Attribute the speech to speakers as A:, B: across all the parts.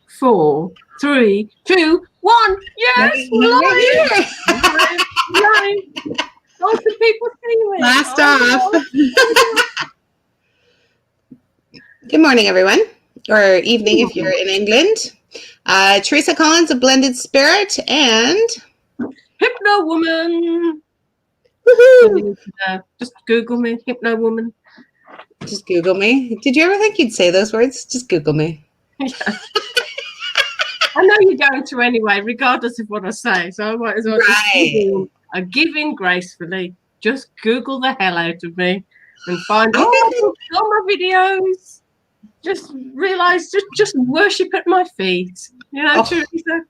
A: 4, 3, 2, 1. Yes, we're live. Live. Lots of people see me.
B: Last off. Good morning, everyone, or evening if you're in England. Teresa Collins, A Blended Spirit, and
A: Hypnowoman.
B: woohoo!
A: Just Google me, Hypnowoman.
B: Just Google me. Did you ever think you'd say those words? Just Google me.
A: Yeah. I know you're going to anyway, regardless of what I say. So I might as well just give in gracefully. Just Google the hell out of me and find all my videos. Just realize, just worship at my feet. You know, Teresa?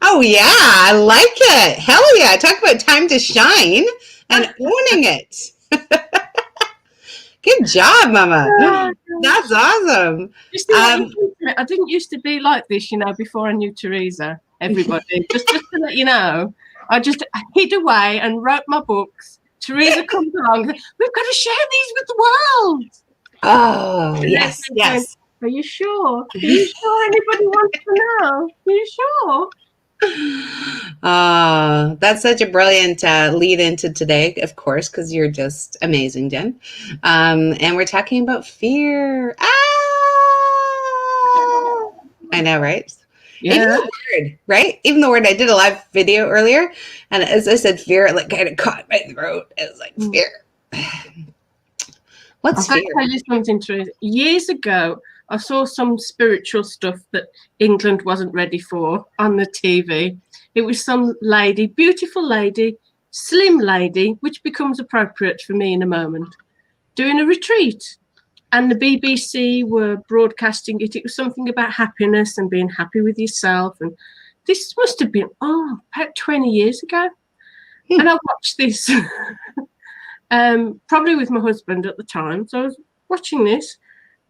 B: Oh, yeah. I like it. Hell yeah. Talk about time to shine and owning it. Good job, Mama. That's awesome.
A: You see, I didn't used to be like this, you know, before I knew Teresa. Everybody, just to let you know, I just hid away and wrote my books. Teresa comes along. We've got to share these with the world.
B: Oh, yes, yes.
A: Are you sure? Are you sure anybody wants to know? Are you sure?
B: That's such a brilliant lead into today, of course, because you're just amazing, Jen. And we're talking about fear. I know, right? Yeah. Even the word, right? Even the word. I did a live video earlier, and as I said, fear, it like kind of caught my throat. It was like fear. What's fear?
A: I'll tell you something, Teresa. Years ago, I saw some spiritual stuff that England wasn't ready for on the TV. It was some lady, beautiful lady, slim lady, which becomes appropriate for me in a moment, doing a retreat. And the BBC were broadcasting it. It was something about happiness and being happy with yourself. And this must have been, about 20 years ago. And I watched this, probably with my husband at the time. So I was watching this.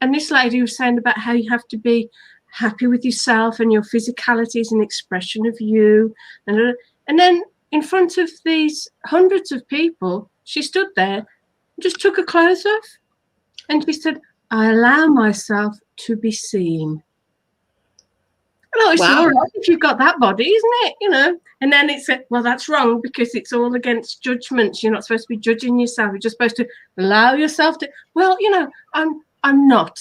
A: And this lady was saying about how you have to be happy with yourself and your physicality is an expression of you. And then in front of these hundreds of people, she stood there and just took her clothes off. And she said, I allow myself to be seen. And I said, all right, if you've got that body, isn't it? You know. And then it said, well, that's wrong because it's all against judgments. You're not supposed to be judging yourself. You're just supposed to allow yourself to, well, you know, I'm not.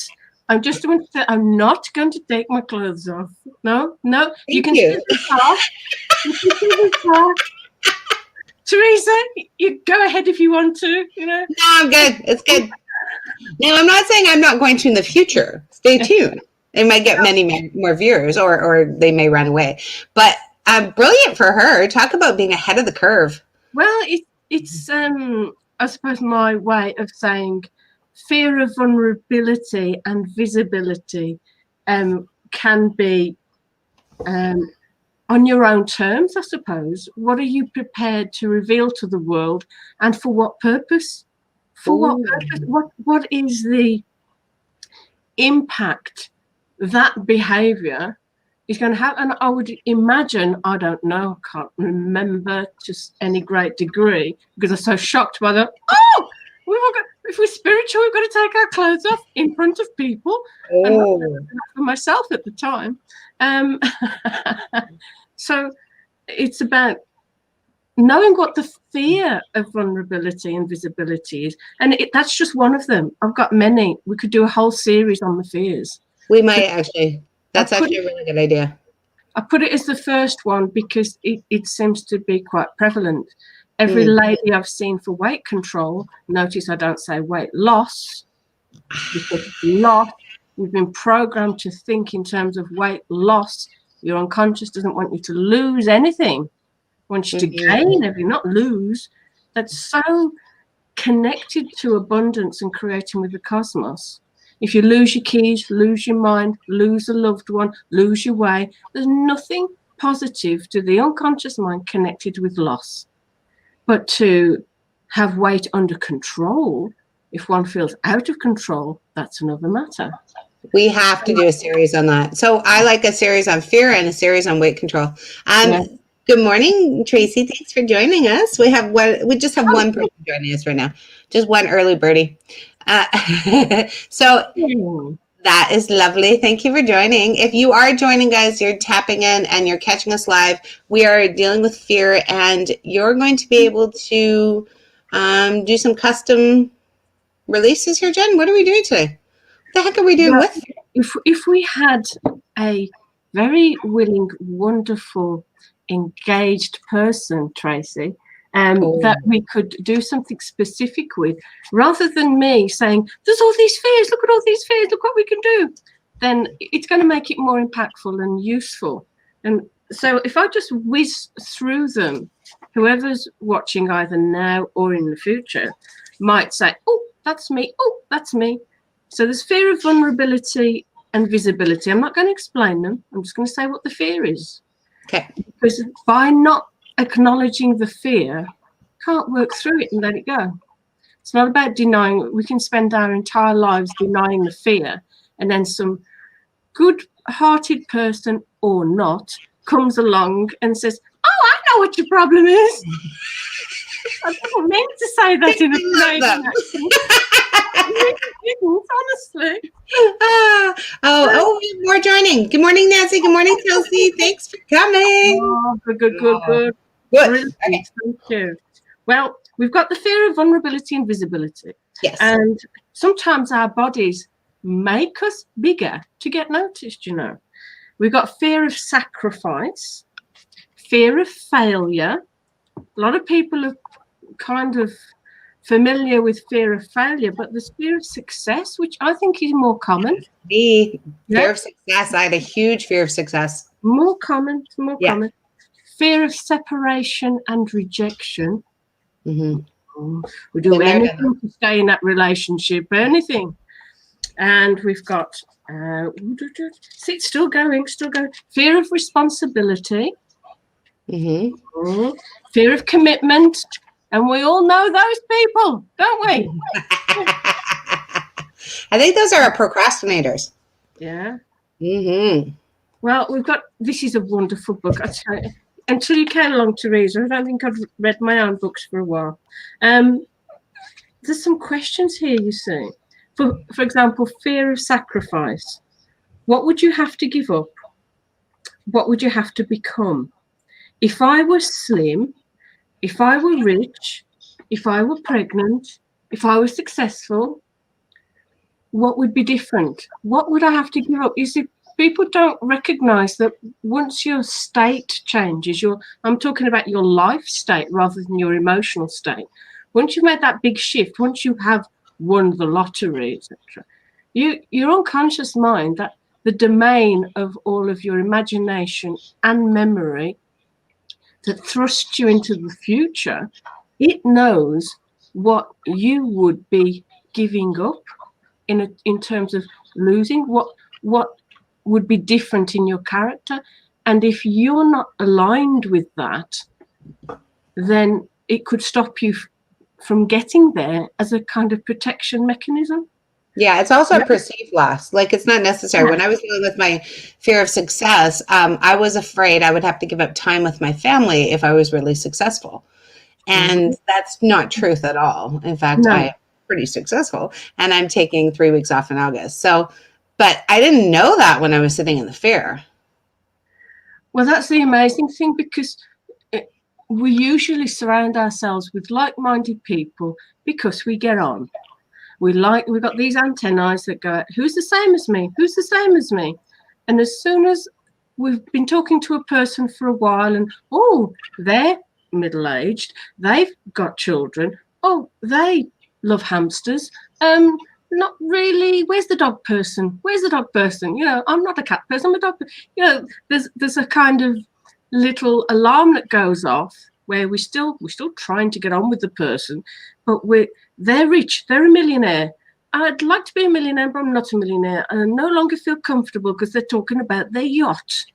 A: I'm just going to say I'm not going to take my clothes off. No. You can see the car. You can see the car. Teresa, you go ahead if you want to. You know.
B: No, I'm good. It's good. Now, I'm not saying I'm not going to in the future. Stay tuned. They might get many more viewers, or they may run away. But brilliant for her. Talk about being ahead of the curve.
A: Well, it's I suppose my way of saying fear of vulnerability and visibility can be on your own terms, I suppose. What are you prepared to reveal to the world, and for what purpose? For what purpose? What is the impact that behavior is going to have? And I would imagine, I don't know, I can't remember to any great degree because I'm so shocked by the, if we're spiritual, we've got to take our clothes off in front of people. And for myself at the time. So it's about knowing what the fear of vulnerability and visibility is. And that's just one of them. I've got many. We could do a whole series on the fears.
B: We might actually. That's actually a really good idea.
A: I put it as the first one because it seems to be quite prevalent. Every lady I've seen for weight control, notice I don't say weight loss, because loss, we've been programmed to think in terms of weight loss. Your unconscious doesn't want you to lose anything. Wants you to gain everything, not lose. That's so connected to abundance and creating with the cosmos. If you lose your keys, lose your mind, lose a loved one, lose your way, there's nothing positive to the unconscious mind connected with loss. But to have weight under control, if one feels out of control, that's another matter.
B: We have to do a series on that. So I like a series on fear and a series on weight control. Good morning, Tracy. Thanks for joining us. We just have one person joining us right now. Just one early birdie. So That is lovely. Thank you for joining. If you are joining, guys, you're tapping in and you're catching us live. We are dealing with fear, and you're going to be able to do some custom releases here, Jen. What are we doing today? What the heck are we doing with fear?
A: If we had a very willing, wonderful, engaged person, Tracy, that we could do something specific with, rather than me saying, there's all these fears, look at all these fears, look what we can do, then it's going to make it more impactful and useful. And so if I just whiz through them, whoever's watching either now or in the future might say, oh, that's me, oh, that's me. So there's fear of vulnerability and visibility. I'm not going to explain them. I'm just going to say what the fear is.
B: Okay.
A: Because by not acknowledging the fear, can't work through it and let it go. It's not about denying. We can spend our entire lives denying the fear, and then some good-hearted person or not comes along and says, oh, I know what your problem is. I didn't mean to say that in a Canadian accent. I didn't, honestly.
B: Oh, we have more joining. Good morning, Nancy. Good morning, Chelsea. Thanks for coming.
A: Oh, good.
B: Good.
A: Brilliant.
B: Okay.
A: Thank you. Well, we've got the fear of vulnerability and visibility.
B: Yes.
A: And sometimes our bodies make us bigger to get noticed, you know. We've got fear of sacrifice, fear of failure. A lot of people are kind of familiar with fear of failure, but there's fear of success, which I think is more common.
B: Fear of success. I had a huge fear of success.
A: More common. Fear of separation and rejection.
B: Mm-hmm.
A: We do anything to stay in that relationship, anything. And we've got, see, it's still going. Fear of responsibility. Mm-hmm. Fear of commitment. And we all know those people, don't we?
B: I think those are our procrastinators.
A: Yeah.
B: Mm-hmm.
A: Well, we've got, this is a wonderful book. I tell you, until you came along, Teresa, I don't think I've read my own books for a while. There's some questions here, you see. For example, fear of sacrifice. What would you have to give up? What would you have to become? If I were slim, if I were rich, if I were pregnant, if I were successful, what would be different? What would I have to give up? You see, people don't recognize that once your state changes, I'm talking about your life state rather than your emotional state. Once you've made that big shift, once you have won the lottery, etc., your unconscious mind, that the domain of all of your imagination and memory that thrusts you into the future, it knows what you would be giving up in terms of losing, what would be different in your character. And if you're not aligned with that, then it could stop you from getting there as a kind of protection mechanism.
B: Yeah, it's also a perceived loss. Like, it's not necessary. When I was dealing with my fear of success, I was afraid I would have to give up time with my family if I was really successful. And that's not truth at all. In fact, I'm pretty successful, and I'm taking 3 weeks off in August. So, but I didn't know that when I was sitting in the fear.
A: Well, that's the amazing thing, because we usually surround ourselves with like-minded people because we get on. We've got these antennae that go, who's the same as me? Who's the same as me? And as soon as we've been talking to a person for a while and, oh, they're middle-aged, they've got children, oh, they love hamsters, not really, where's the dog person? Where's the dog person? You know, I'm not a cat person, I'm a dog person. You know, there's a kind of little alarm that goes off where we're still trying to get on with the person, but they're rich, they're a millionaire. I'd like to be a millionaire, but I'm not a millionaire. And I no longer feel comfortable because they're talking about their yacht.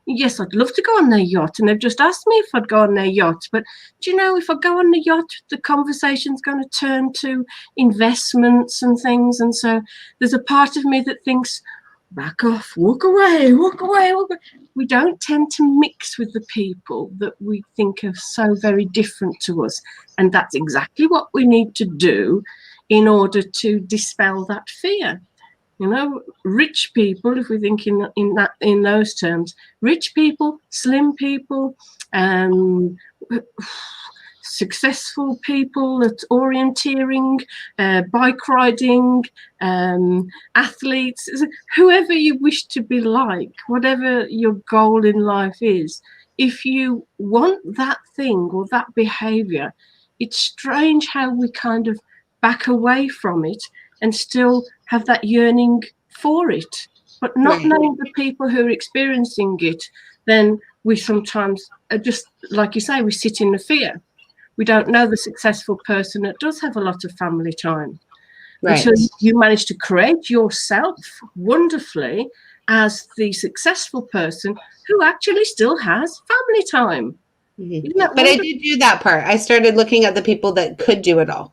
A: Yes, I'd love to go on their yacht, and they've just asked me if I'd go on their yacht. But do you know, if I go on the yacht, the conversation's going to turn to investments and things. And so there's a part of me that thinks, back off, walk away, walk away, walk away. We don't tend to mix with the people that we think are so very different to us. And that's exactly what we need to do in order to dispel that fear. You know, rich people, if we think in those terms, rich people, slim people, successful people at orienteering, bike riding, athletes, whoever you wish to be like, whatever your goal in life is, if you want that thing or that behavior, it's strange how we kind of back away from it and still have that yearning for it, but not knowing the people who are experiencing it. Then we sometimes just, like you say, we sit in the fear. We don't know the successful person that does have a lot of family time. Until you manage to create yourself wonderfully as the successful person who actually still has family time.
B: But I did do that part. I started looking at the people that could do it all.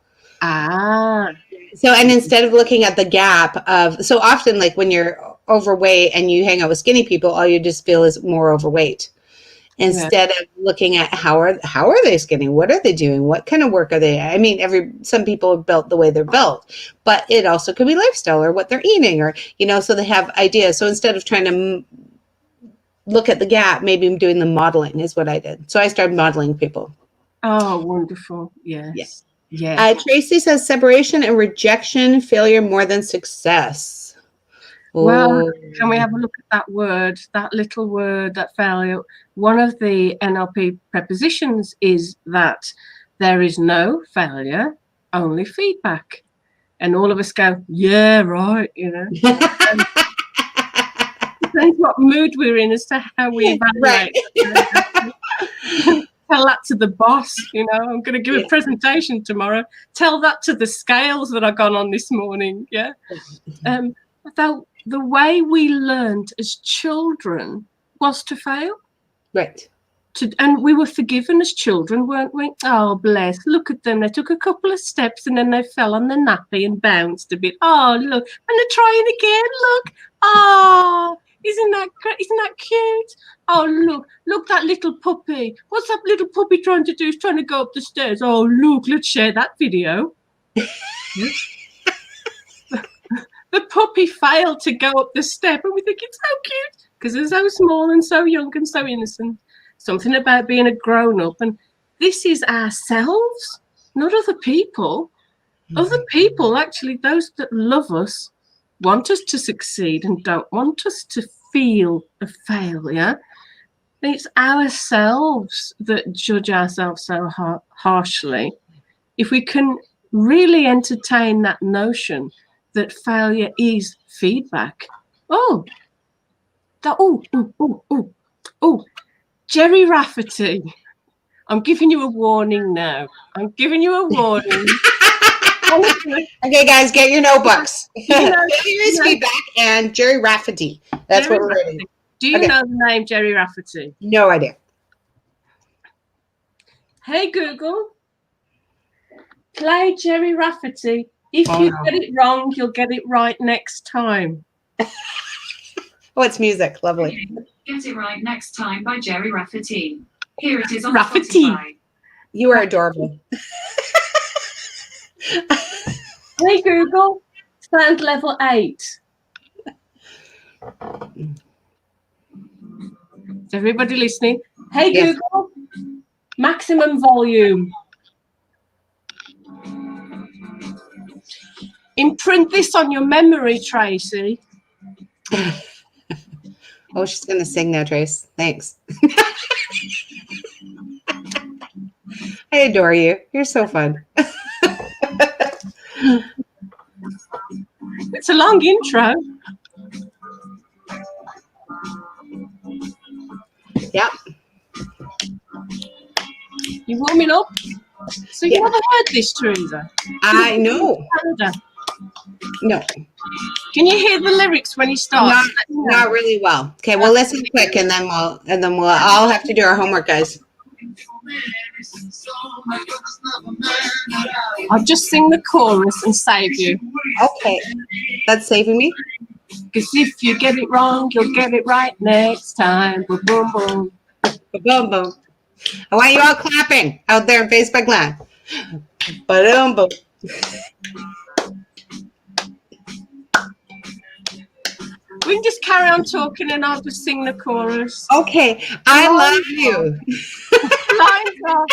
B: So, and instead of looking at the gap of, so often like when you're overweight and you hang out with skinny people, all you just feel is more overweight. Instead of looking at how are they skinny? What are they doing? What kind of work are they? I mean, some people are built the way they're built, but it also could be lifestyle or what they're eating, or, you know, so they have ideas. So instead of trying to look at the gap, maybe I'm doing the modeling is what I did. So I started modeling people.
A: Oh, wonderful. Yes.
B: Yes.
A: Yeah.
B: Tracy says separation and rejection, failure more than success.
A: Well, can we have a look at that word, that little word, that failure? One of the NLP prepositions is that there is no failure, only feedback. And all of us go, yeah, right, you know. Depends what mood we're in as to how we evaluate. Tell that to the boss, you know, I'm going to give a presentation tomorrow. Tell that to the scales that I've gone on this morning, yeah. The way we learned as children was to fail.
B: Right.
A: And we were forgiven as children, weren't we? Oh, bless. Look at them. They took a couple of steps and then they fell on the nappy and bounced a bit. Oh, look. And they're trying again. Look. Oh, isn't that cute? Oh, look, that little puppy. What's that little puppy trying to do? He's trying to go up the stairs. Oh, look, let's share that video. The puppy failed to go up the step, and we think it's so cute because they're so small and so young and so innocent. Something about being a grown-up, and this is ourselves, not other people. Other people, actually, those that love us, want us to succeed and don't want us to feel a failure. It's ourselves that judge ourselves so harshly. If we can really entertain that notion that failure is feedback. Gerry Rafferty, I'm giving you a warning now. I'm giving you a warning.
B: Okay, guys, get your notebooks. Failure is feedback and Gerry Rafferty. That's Gerry what we're reading.
A: Do you know the name Gerry Rafferty?
B: No idea.
A: Hey, Google, play Gerry Rafferty. If you get it wrong, you'll get it right next time.
B: Oh, it's music. Lovely.
C: Get It Right Next Time by Gerry Rafferty. Here it is on
A: Rafferty.
C: Spotify.
B: You are adorable.
A: Hey, Google, sound level 8. Is everybody listening? Hey, Google, maximum volume. Imprint this on your memory, Tracy.
B: Oh, she's going to sing now, Trace. Thanks. I adore you. You're so fun.
A: It's a long intro.
B: Yep.
A: You warming up? So you never heard this, Teresa?
B: I know. No.
A: Can you hear the lyrics when you start?
B: Not really well. Okay, we'll listen quick and then we'll all have to do our homework, guys.
A: I'll just sing the chorus and save you.
B: Okay. That's saving me?
A: Because if you get it wrong, you'll get it right next time. Boom, boom, boom.
B: Boom, boom. I want you all clapping out there in Facebook Live. Boom, boom.
A: We can just carry on talking and I'll just sing the chorus.
B: Okay, I love you.
A: Lines are,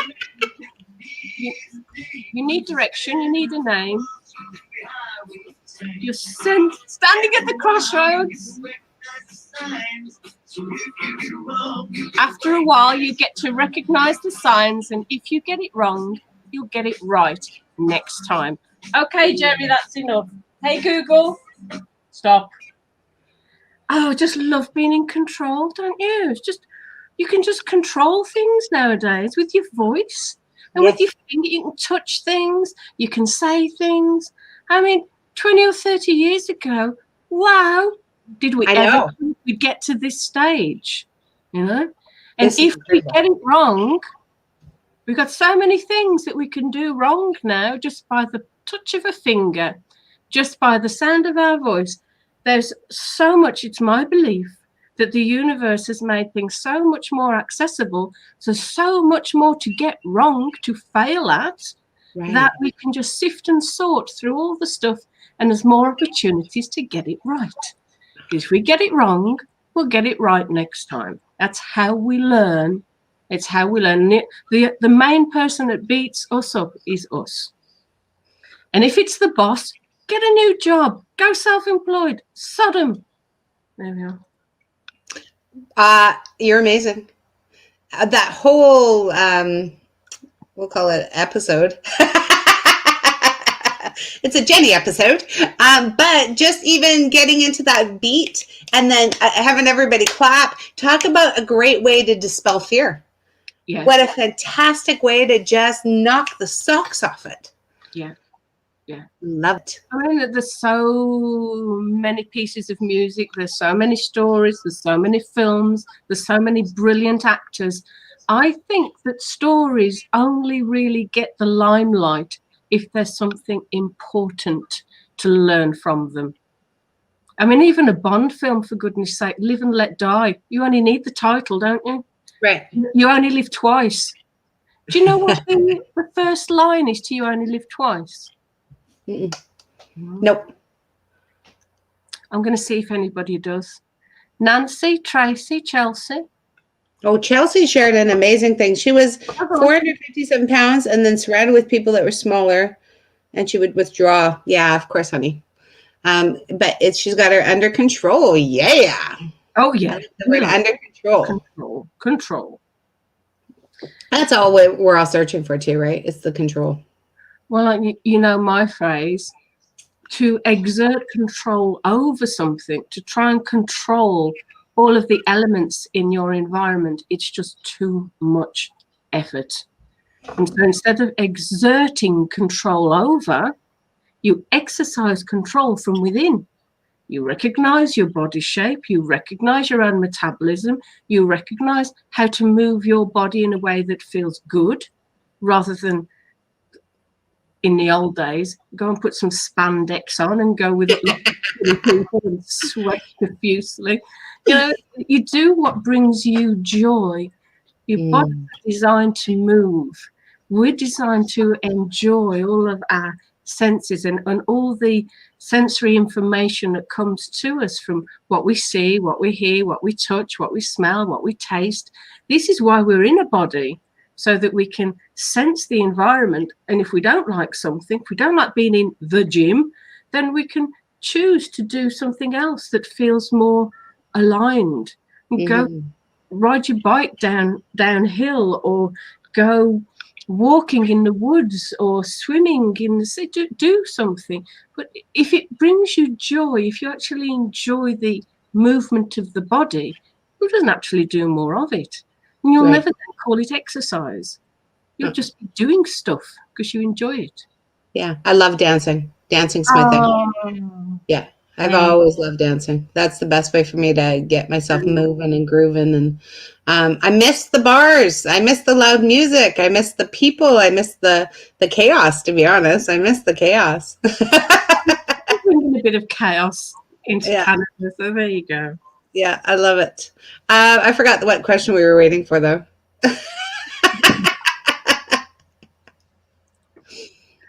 A: you need direction, you need a name. You're standing at the crossroads. After a while, you get to recognize the signs, and if you get it wrong, you'll get it right next time. Okay, Jerry, that's enough. Hey, Google, stop. Oh, I just love being in control, don't you? It's just, you can just control things nowadays with your voice and with your finger. You can touch things, you can say things. I mean, 20 or 30 years ago, wow, did we ever think we'd get to this stage, you know? And if we get it wrong, we've got so many things that we can do wrong now just by the touch of a finger, just by the sound of our voice. There's so much, it's my belief, that the universe has made things so much more accessible, so much more to get wrong, to fail at, that we can just sift and sort through all the stuff, and there's more opportunities to get it right. If we get it wrong, we'll get it right next time. That's how we learn. It's how we learn. The main person that beats us up is us. And if it's the boss, get a new job. Go self-employed. Sodom. There we are.
B: You're amazing. That whole, we'll call it episode. It's a Jennie episode. But just even getting into that beat and then having everybody clap, talk about a great way to dispel fear.
A: Yes.
B: What a fantastic way to just knock the socks off it.
A: Yeah. Yeah.
B: Loved.
A: I mean, there's so many pieces of music, there's so many stories, there's so many films, there's so many brilliant actors. I think that stories only really get the limelight if there's something important to learn from them. I mean, even a Bond film, for goodness sake, Live and Let Die, you only need the title, don't you?
B: Right.
A: You only live twice. Do you know what the first line is to You Only Live Twice?
B: Nope.
A: I'm going to see if anybody does. Nancy, Tracy, Chelsea.
B: Oh, Chelsea shared an amazing thing. She was 457 pounds and then surrounded with people that were smaller, and she would withdraw. Yeah, of course, honey. But she's got her under control. Yeah.
A: Oh, yeah.
B: Under control.
A: Control.
B: That's all we're all searching for too, right? It's the control.
A: Well, you know my phrase, to exert control over something, to try and control all of the elements in your environment, it's just too much effort. And so instead of exerting control over, you exercise control from within. You recognize your body shape, you recognize your own metabolism, you recognize how to move your body in a way that feels good, rather than in the old days, go and put some spandex on and go with it and sweat profusely. You know, you do what brings you joy. Your body's designed to move. We're designed to enjoy all of our senses and all the sensory information that comes to us from what we see, what we hear, what we touch, what we smell, what we taste. This is why we're in a body, so that we can sense the environment. And if we don't like something, if we don't like being in the gym, then we can choose to do something else that feels more aligned. Go ride your bike downhill, or go walking in the woods, or swimming in the sea. Do something. But if it brings you joy, if you actually enjoy the movement of the body, you'll just naturally do more of it. And you'll never then call it exercise. You'll just be doing stuff because you enjoy it.
B: Yeah, I love dancing. Dancing's my thing. Yeah, I've always loved dancing. That's the best way for me to get myself moving and grooving. And I miss the bars. I miss the loud music. I miss the people. I miss the chaos, to be honest. I miss the chaos.
A: Bringing a bit of chaos into Canada, so there you go.
B: Yeah, I love it. I forgot what question we were waiting for, though.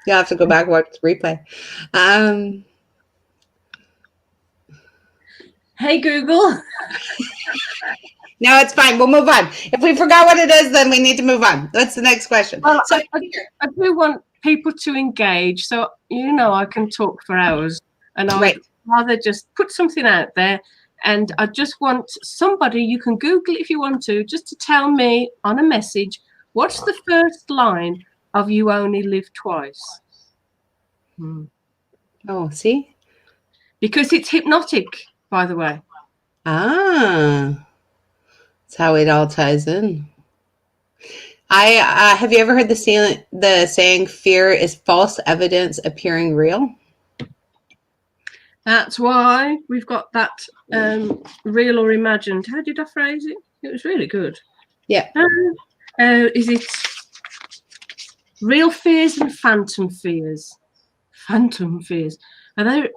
B: You'll have to go back and watch the replay.
A: Hey, Google.
B: No, it's fine. We'll move on. If we forgot what it is, then we need to move on. That's the next question.
A: Well,
B: So
A: I do want people to engage. So, I can talk for hours, and I would rather just put something out there. And I just want somebody, you can Google it if you want to, just to tell me on a message, what's the first line of You Only Live Twice?
B: Oh, see?
A: Because it's hypnotic, by the way.
B: Ah, that's how it all ties in. Have you ever heard the saying, fear is false evidence appearing real?
A: That's why we've got that real or imagined. How did I phrase it? It was really good.
B: Yeah.
A: Is it real fears and phantom fears? Phantom fears. Are they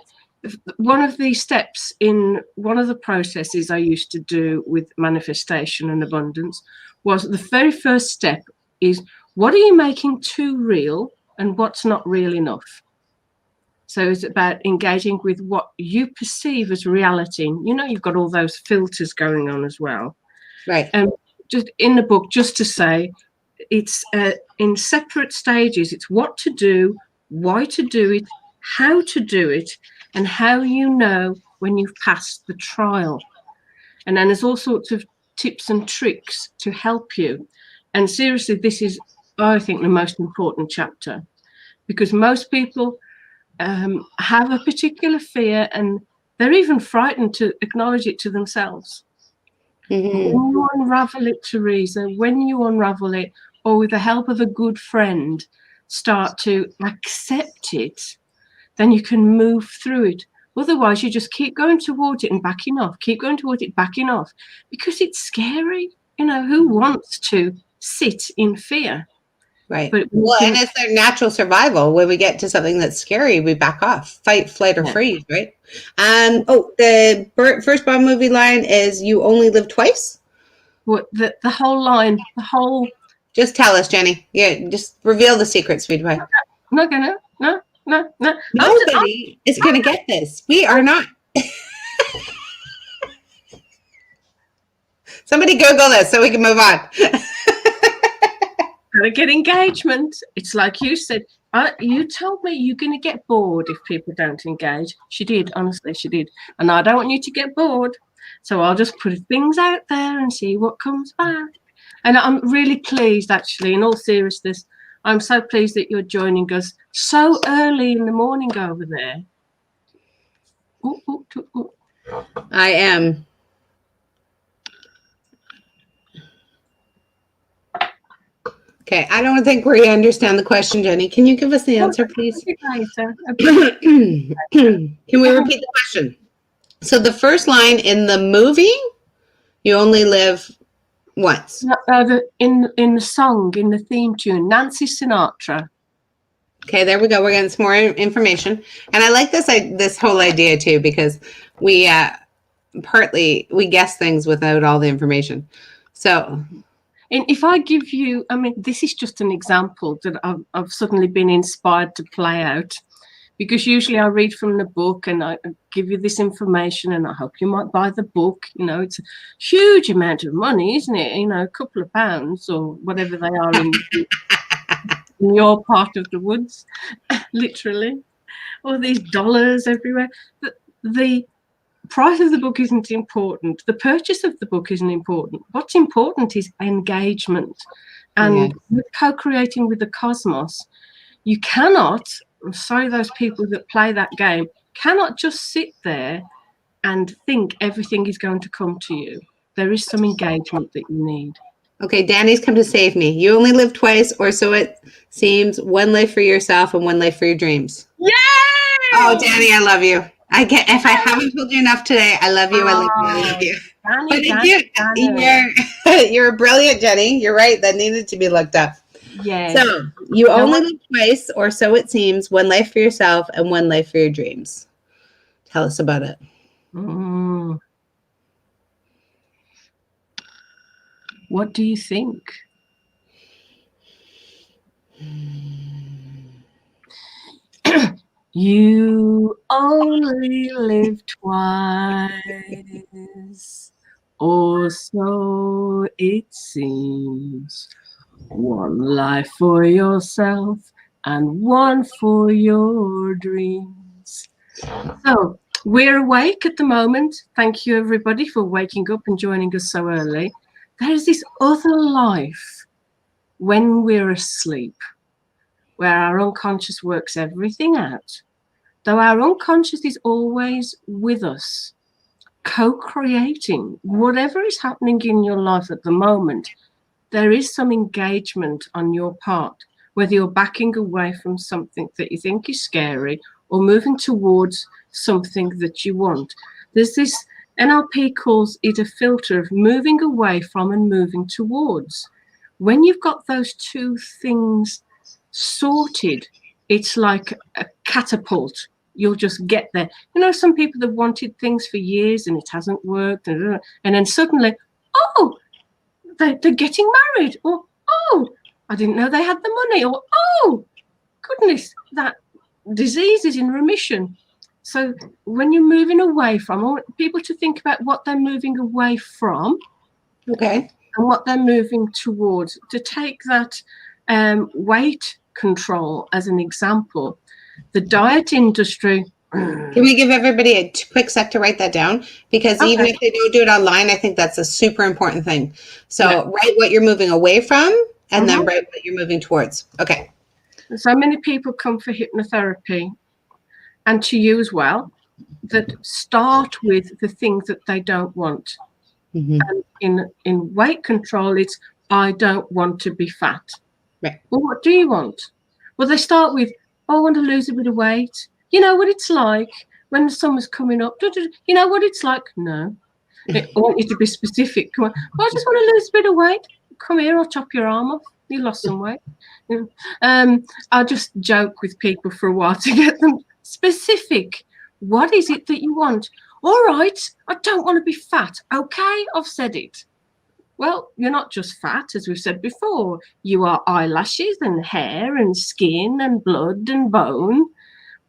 A: one of the steps in one of the processes I used to do with manifestation and abundance was the very first step is, what are you making too real and what's not real enough? So it's about engaging with what you perceive as reality. You've got all those filters going on as well.
B: Right.
A: And just in the book, just to say, it's in separate stages. It's what to do, why to do it, how to do it, and how you know when you've passed the trial. And then there's all sorts of tips and tricks to help you. And seriously, this is, I think, the most important chapter, because most people have a particular fear and they're even frightened to acknowledge it to themselves.
B: Mm-hmm.
A: When you unravel it, Teresa, when you unravel it, or with the help of a good friend, start to accept it, then you can move through it. Otherwise, you just keep going towards it and backing off, keep going towards it, backing off, because it's scary. Who wants to sit in fear?
B: Right.
A: But
B: and it's their natural survival. When we get to something that's scary, we back off, fight, flight, or freeze, right? The first Bond movie line is, you only live twice?
A: What, the whole line, the whole...
B: Just tell us, Jenny. Yeah, just reveal the secret, sweetie pie.
A: I'm not gonna, no.
B: Nobody is going to get this. We are not. Somebody Google this so we can move on.
A: Gotta get engagement. It's like you said. You told me you're going to get bored if people don't engage. She did, honestly, she did. And I don't want you to get bored. So I'll just put things out there and see what comes back. And I'm really pleased, actually, in all seriousness. I'm so pleased that you're joining us so early in the morning over there. Ooh.
B: I am. Okay, I don't think we understand the question, Jenny. Can you give us the answer, please? Can we repeat the question? So the first line in the movie, you only live once.
A: In the song, in the theme tune, Nancy Sinatra.
B: Okay, there we go. We're getting some more information. And I like this whole idea too, because we guess things without all the information. So...
A: And if I give you, this is just an example that I've suddenly been inspired to play out, because usually I read from the book and I give you this information and I hope you might buy the book. It's a huge amount of money, isn't it? A couple of pounds or whatever they are in your part of the woods, literally. All these dollars everywhere. The price of the book isn't important. The purchase of the book isn't important. What's important is engagement and co-creating with the cosmos. You cannot, I'm sorry, those people that play that game cannot just sit there and think everything is going to come to you. There is some engagement that you need.
B: Okay, Danny's come to save me. You only live twice, or so it seems. One life for yourself and one life for your dreams.
A: Yay!
B: Oh, Danny, I love you. If I haven't told you enough today, I love you. I love you. You're brilliant, Jenny. You're right. That needed to be looked up.
A: Yeah.
B: So you only live twice, or so it seems. One life for yourself and one life for your dreams. Tell us about it.
A: What do you think? You You only live twice, or so it seems. One life for yourself and one for your dreams. So we're awake at the moment. Thank you everybody for waking up and joining us so early. There's this other life when we're asleep, where our unconscious works everything out. Though our unconscious is always with us, co-creating whatever is happening in your life at the moment, there is some engagement on your part, whether you're backing away from something that you think is scary or moving towards something that you want. There's this, NLP calls it a filter of moving away from and moving towards. When you've got those two things sorted, it's like a catapult. You'll just get there. You know, some people have wanted things for years and it hasn't worked, and then suddenly, oh, they're getting married, or oh, I didn't know they had the money, or oh, goodness, that disease is in remission. So when you're moving away from, I want people to think about what they're moving away from,
B: Okay,
A: and what they're moving towards. To take that weight control as an example, the diet industry.
B: can we give everybody a quick sec to write that down? Because even if they don't do it online, I think that's a super important thing. So write what you're moving away from, and then write what you're moving towards. Okay.
A: So many people come for hypnotherapy, and to you as well, that start with the things that they don't want. And in weight control, it's, I don't want to be fat.
B: Right.
A: Well, what do you want? Well, they start with, oh, I want to lose a bit of weight. You know what it's like when the summer's coming up. You know what it's like? No. I want you to be specific. Come on. Well, I just want to lose a bit of weight. Come here, I'll chop your arm off. You lost some weight. I'll just joke with people for a while to get them specific. What is it that you want? All right, I don't want to be fat. Okay, I've said it. Well, you're not just fat, as we've said before. You are eyelashes and hair and skin and blood and bone.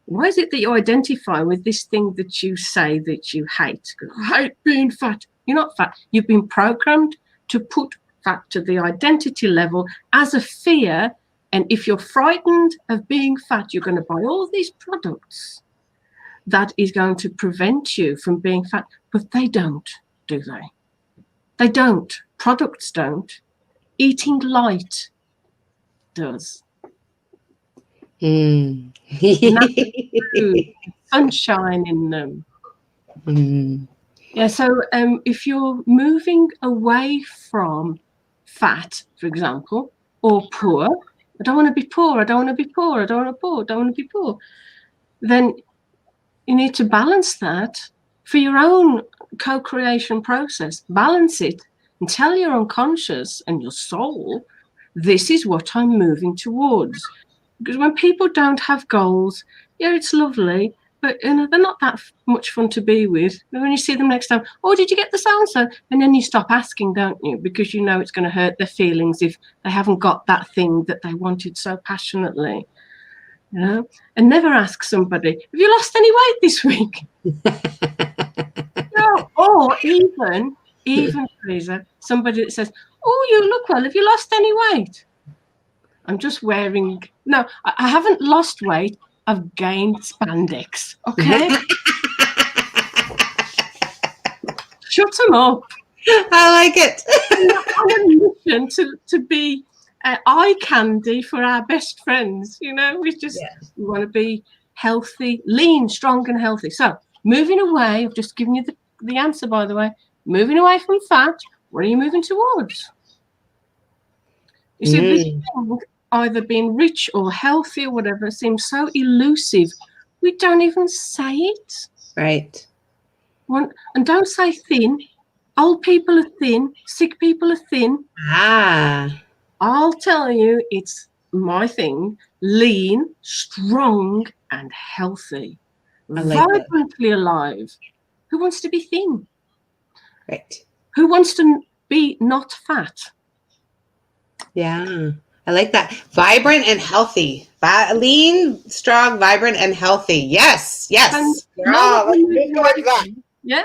A: Why is it that you identify with this thing that you say that you hate? I hate being fat. You're not fat. You've been programmed to put fat to the identity level as a fear. And if you're frightened of being fat, you're going to buy all these products that is going to prevent you from being fat. But they don't, do they? They don't. Products don't. Eating light does. Sunshine in them. Yeah, so if you're moving away from fat, for example, or poor, I don't want to be poor, I don't want to be poor, I don't want to be poor, I don't want to be poor, then you need to balance that for your own co-creation process. Balance it and tell your unconscious and your soul, this is what I'm moving towards. Because when people don't have goals, yeah, it's lovely, but you know, they're not that much fun to be with. And when you see them next time, oh, did you get the so-and-so? And then you stop asking, don't you? Because you know it's going to hurt their feelings if they haven't got that thing that they wanted so passionately. You know? And never ask somebody, have you lost any weight this week? No, or even, Teresa, somebody that says, oh, you look well, have you lost any weight? I'm just wearing, no, I haven't lost weight. I've gained spandex, okay? Shut them up.
B: I like it.
A: I'm on a mission to be eye candy for our best friends. You know, we want to be healthy, lean, strong and healthy. So moving away, I've just given you the answer, by the way. Moving away from fat, what are you moving towards? You see, this thing, either being rich or healthy or whatever, seems so elusive. We don't even say it.
B: Right.
A: And don't say thin. Old people are thin. Sick people are thin. I'll tell you, it's my thing. Lean, strong, and healthy. Vibrantly alive. Who wants to be thin?
B: Right.
A: Who wants to be not fat?
B: Yeah. I like that. Vibrant and healthy. Lean, strong, vibrant, and healthy. Yes, yes.
A: And
B: Let's move towards that.
A: Yeah.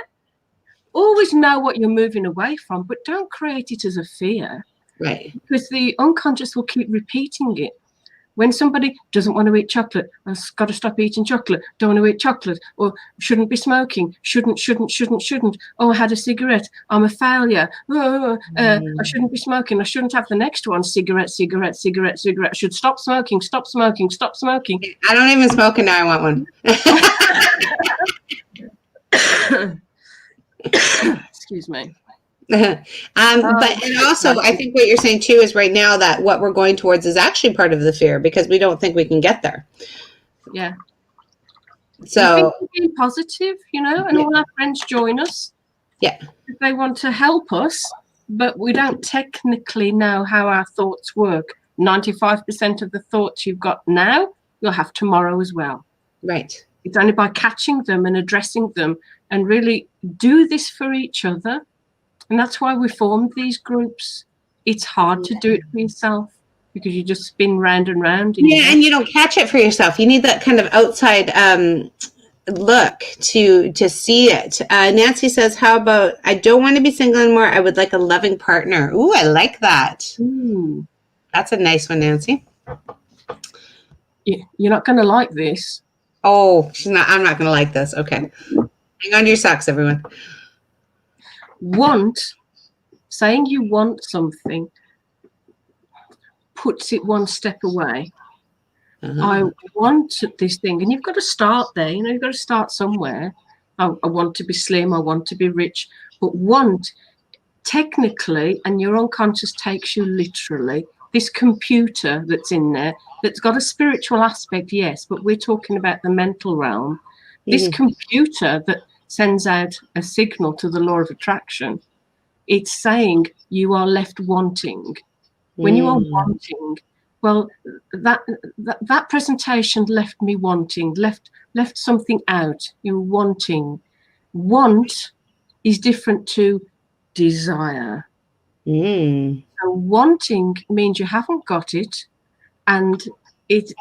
A: Always know what you're moving away from, but don't create it as a fear.
B: Right.
A: Because the unconscious will keep repeating it. When somebody doesn't want to eat chocolate, I've got to stop eating chocolate, don't want to eat chocolate, or shouldn't be smoking, shouldn't. Oh, I had a cigarette, I'm a failure. I shouldn't be smoking, I shouldn't have the next one, cigarette. I should stop smoking.
B: I don't even smoke and now I want one.
A: Excuse me.
B: But and also I think what you're saying too is right now that what we're going towards is actually part of the fear because we don't think we can get there.
A: Yeah.
B: So
A: being positive, and all our friends join us.
B: Yeah.
A: If they want to help us, but we don't technically know how our thoughts work. 95% of the thoughts you've got now, you'll have tomorrow as well.
B: Right.
A: It's only by catching them and addressing them and really do this for each other. And that's why we formed these groups. It's hard to do it for yourself because you just spin round and round.
B: And you don't catch it for yourself. You need that kind of outside look to see it. Nancy says, how about, I don't want to be single anymore. I would like a loving partner. Ooh, I like that.
A: Ooh.
B: That's a nice one, Nancy.
A: You're not going to like this.
B: Oh, I'm not going to like this. Okay. Hang on to your socks, everyone.
A: Saying you want something puts it one step away. I want this thing, and you've got to start there. You've got to start somewhere. I want to be slim, I want to be rich, but want technically, and your unconscious takes you literally, this computer that's in there that's got a spiritual aspect, yes, but we're talking about the mental realm. This computer that sends out a signal to the law of attraction, it's saying you are left wanting. When you are wanting, well, that presentation left me wanting, left something out. You're wanting. Want is different to desire. So wanting means you haven't got it, and it's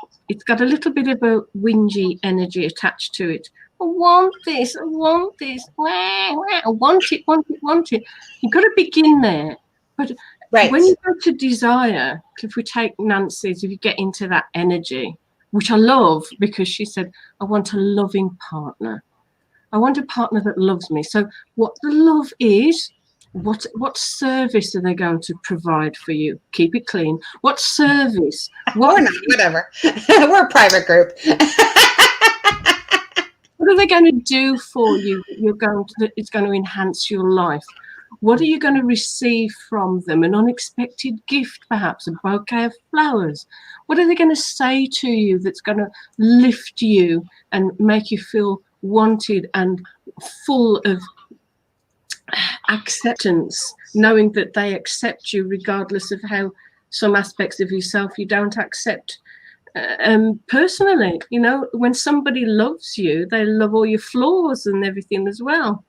A: got a little bit of a whingy energy attached to it. I want this, I want this, I want it. You've got to begin there. But when you go to desire, if we take Nancy's, if you get into that energy, which I love because she said, I want a loving partner. I want a partner that loves me. So what the love is, what service are they going to provide for you? Keep it clean. What service?
B: Or not, whatever. We're a private group.
A: What are they going to do for you? It's going to enhance your life. What are you going to receive from them? An unexpected gift, perhaps, a bouquet of flowers. What are they going to say to you that's going to lift you and make you feel wanted and full of acceptance, knowing that they accept you regardless of how some aspects of yourself you don't accept personally? When somebody loves you, they love all your flaws and everything as well.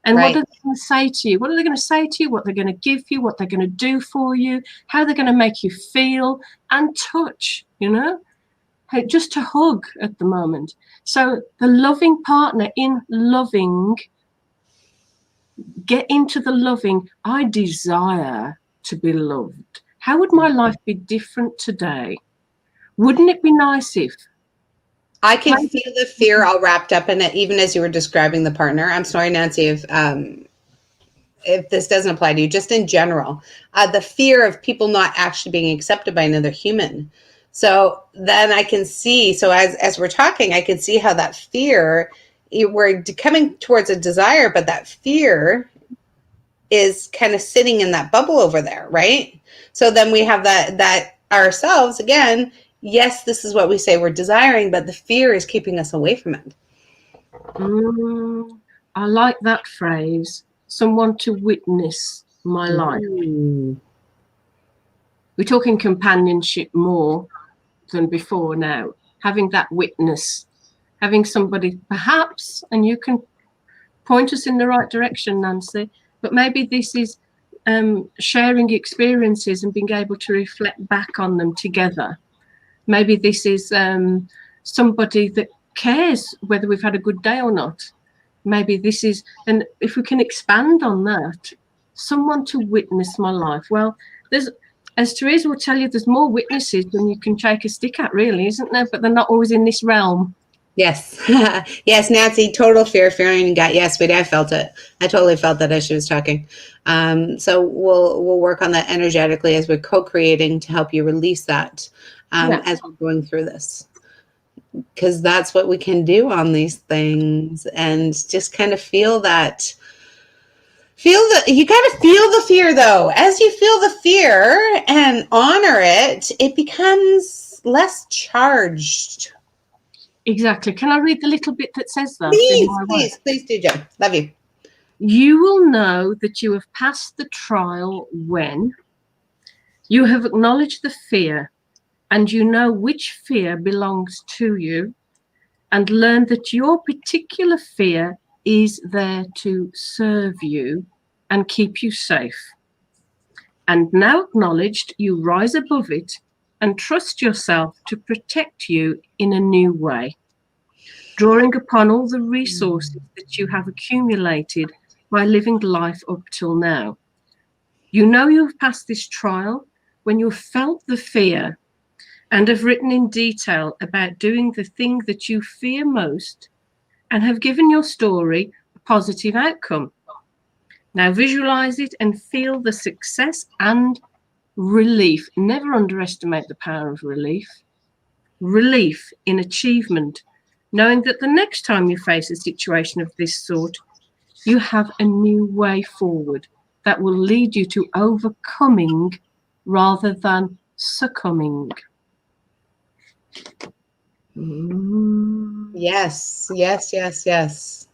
A: And what are they going to say to you? What are they going to say to you? What they're going to give you? What they're going to do for you? How they're going to make you feel and touch, just to hug at the moment. So the loving partner in loving, get into the loving. I desire to be loved. How would my life be different today? Wouldn't it be nice if?
B: I can feel the fear all wrapped up in it, even as you were describing the partner. I'm sorry, Nancy, if this doesn't apply to you, just in general, the fear of people not actually being accepted by another human. So then I can see, so as we're talking, I can see how that fear, we're coming towards a desire, but that fear is kind of sitting in that bubble over there, right? So then we have that ourselves again. Yes, this is what we say we're desiring, but the fear is keeping us away from it.
A: I like that phrase. Someone to witness my life. We're talking companionship more than before now. Having that witness, having somebody perhaps, and you can point us in the right direction, Nancy, but maybe this is sharing experiences and being able to reflect back on them together. Maybe this is somebody that cares whether we've had a good day or not. Maybe this is, and if we can expand on that, someone to witness my life. Well, there's, as Teresa will tell you, there's more witnesses than you can shake a stick at, really, isn't there? But they're not always in this realm.
B: Yes. Yes, Nancy, total fear in your gut. Yes, but I felt it. I totally felt that as she was talking. So we'll work on that energetically as we're co-creating to help you release that as we're going through this. Because that's what we can do on these things, and just kind of feel that. You got to feel the fear, though. As you feel the fear and honor it, it becomes less charged.
A: Exactly. Can I read the little bit that says that?
B: Please do, Jen. Love you.
A: You will know that you have passed the trial when you have acknowledged the fear, and you know which fear belongs to you, and learn that your particular fear is there to serve you and keep you safe. And now acknowledged, you rise above it and trust yourself to protect you in a new way, drawing upon all the resources that you have accumulated by living life up till now. You know you have passed this trial when you felt the fear and have written in detail about doing the thing that you fear most and have given your story a positive outcome. Now visualize it and feel the success and relief. Never underestimate the power of relief. Relief in achievement, knowing that the next time you face a situation of this sort, you have a new way forward that will lead you to overcoming rather than succumbing.
B: Yes, yes, yes, yes.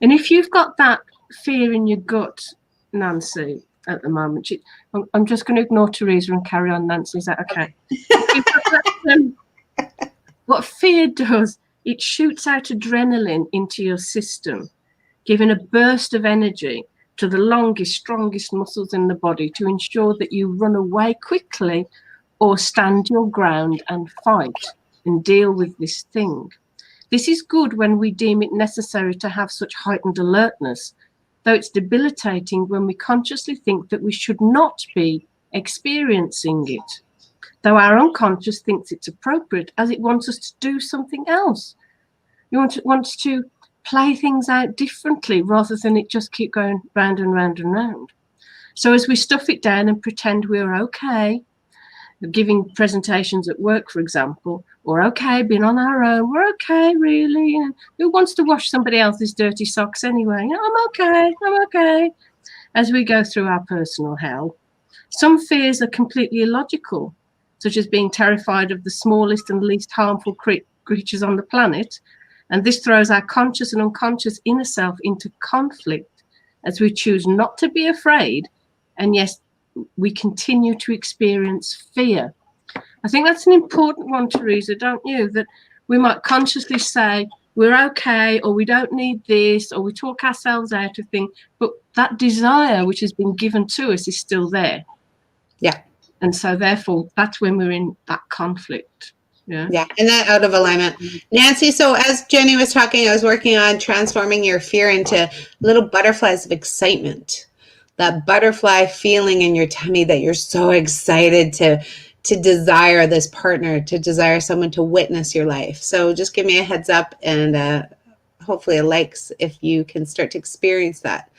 A: And if you've got that fear in your gut, Nancy, at the moment, I'm just going to ignore Teresa and carry on, Nancy. Is that okay? What fear does, it shoots out adrenaline into your system, giving a burst of energy to the longest, strongest muscles in the body to ensure that you run away quickly or stand your ground and fight and deal with this thing. This is good when we deem it necessary to have such heightened alertness, though it's debilitating when we consciously think that we should not be experiencing it, though our unconscious thinks it's appropriate as it wants us to do something else. It wants to play things out differently rather than it just keep going round and round and round. So as we stuff it down and pretend we're okay, giving presentations at work, for example, or okay, being on our own, we're okay, really. You know, who wants to wash somebody else's dirty socks anyway? You know, I'm okay. As we go through our personal hell, some fears are completely illogical, such as being terrified of the smallest and least harmful creatures on the planet. And this throws our conscious and unconscious inner self into conflict as we choose not to be afraid, and yes, we continue to experience fear. I think that's an important one, Teresa, don't you? That we might consciously say we're okay, or we don't need this, or we talk ourselves out of things, but that desire which has been given to us is still there.
B: Yeah.
A: And so therefore that's when we're in that conflict. Yeah.
B: Yeah, and that out of alignment. Nancy, so as Jenny was talking, I was working on transforming your fear into little butterflies of excitement. That butterfly feeling in your tummy that you're so excited to desire this partner, to desire someone to witness your life. So just give me a heads up and hopefully a likes if you can start to experience that